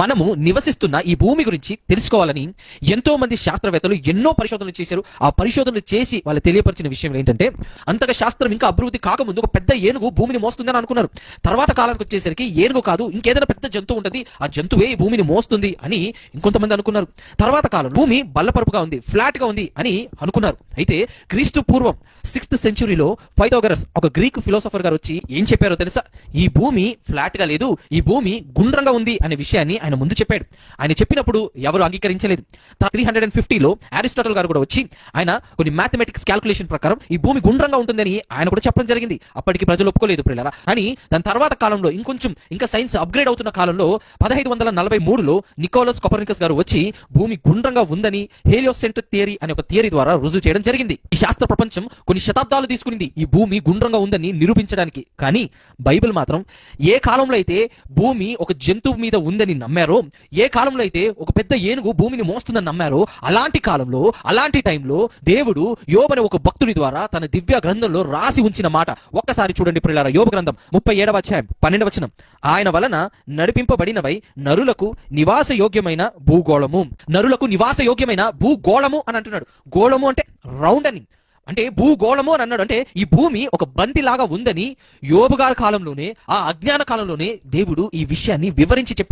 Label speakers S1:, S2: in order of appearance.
S1: మనము నివసిస్తున్న ఈ భూమి గురించి తెలుసుకోవాలని ఎంతో మంది శాస్త్రవేత్తలు ఎన్నో పరిశోధనలు చేశారు. ఆ పరిశోధనలు చేసి వాళ్ళు తెలియపరిచిన విషయం ఏంటంటే, అంతగా శాస్త్రం ఇంకా అభివృద్ధి కాకముందు ఒక పెద్ద ఏనుగు భూమిని మోస్తుందని అనుకున్నారు. తర్వాత కాలానికి వచ్చేసరికి ఏనుగు కాదు, ఇంకేదైనా పెద్ద జంతువు ఉంటుంది, ఆ జంతువే ఈ భూమిని మోస్తుంది అని ఇంకొంతమంది అనుకున్నారు. తర్వాత కాలం భూమి బల్లపరుపుగా ఉంది, ఫ్లాట్ గా ఉంది అని అనుకున్నారు. అయితే క్రీస్తు పూర్వం 6th సెంచురీలో పైథాగరస్, ఒక గ్రీక్ ఫిలాసఫర్ గారు వచ్చి ఏం చెప్పారో తెలుసా? ఈ భూమి ఫ్లాట్ గా లేదు, ఈ భూమి గుండ్రంగా ఉంది అనే విషయాన్ని ఆయన ముందు చెప్పాడు. ఆయన చెప్పినప్పుడు ఎవరు అంగీకరించలేదు. 350లో అరిస్టాటిల్ గారు కూడా వచ్చి ఆయన కొన్ని మ్యాథమెటిక్స్ క్యాల్కులేషన్ ప్రకారం ఈ భూమి గుండ్రంగా ఉంటుందని ఆయన కూడా చెప్పడం జరిగింది. అప్పటికి ప్రజలు ఒప్పుకోలేదు ప్రియులారా. అని దాని తర్వాత కాలంలో ఇంకా సైన్స్ అప్గ్రేడ్ అవుతున్న కాలంలో 1543లో నికోలస్ కోపర్నికస్ గారు వచ్చి భూమి గుండ్రంగా ఉందని హేలియోసెంట్రిక్ థియరీ అనే ఒక థియరీ ద్వారా రుజువు చేయడం జరిగింది. ఈ శాస్త్ర ప్రపంచం కొన్ని శతాబ్దాలు తీసుకునింది ఈ భూమి గుండ్రంగా ఉందని నిరూపించడానికి. కానీ బైబిల్ మాత్రం ఏ కాలంలో అయితే భూమి ఒక జంతువు మీద ఉందని నమ్మారో, ఏ కాలంలో అయితే ఒక పెద్ద ఏనుగు భూమిని మోస్తుందని నమ్మారో, అలాంటి కాలంలో అలాంటి టైంలో దేవుడు యోబు అనే ఒక భక్తుడి ద్వారా తన దివ్య గ్రంథంలో రాసి ఉంచిన మాట ఒక్కసారి చూడండి ప్రియులారా. యోబు గ్రంథం 37వ అధ్యాయం 12వ వచనం. ఆయన వలన నడిపింపబడినవై నరులకు నివాస యోగ్యమైన భూగోళము. నరులకు నివాస యోగ్యమైన భూగోళము అని అంటున్నాడు. గోళము అంటే రౌండ్ అని, అంటే భూగోళము అని అన్నాడు. అంటే ఈ భూమి ఒక బంతిలాగా ఉందని యోబు గారి కాలంలోనే, ఆ అజ్ఞాన కాలంలోనే దేవుడు ఈ విషయాన్ని వివరించి చెప్పాడు.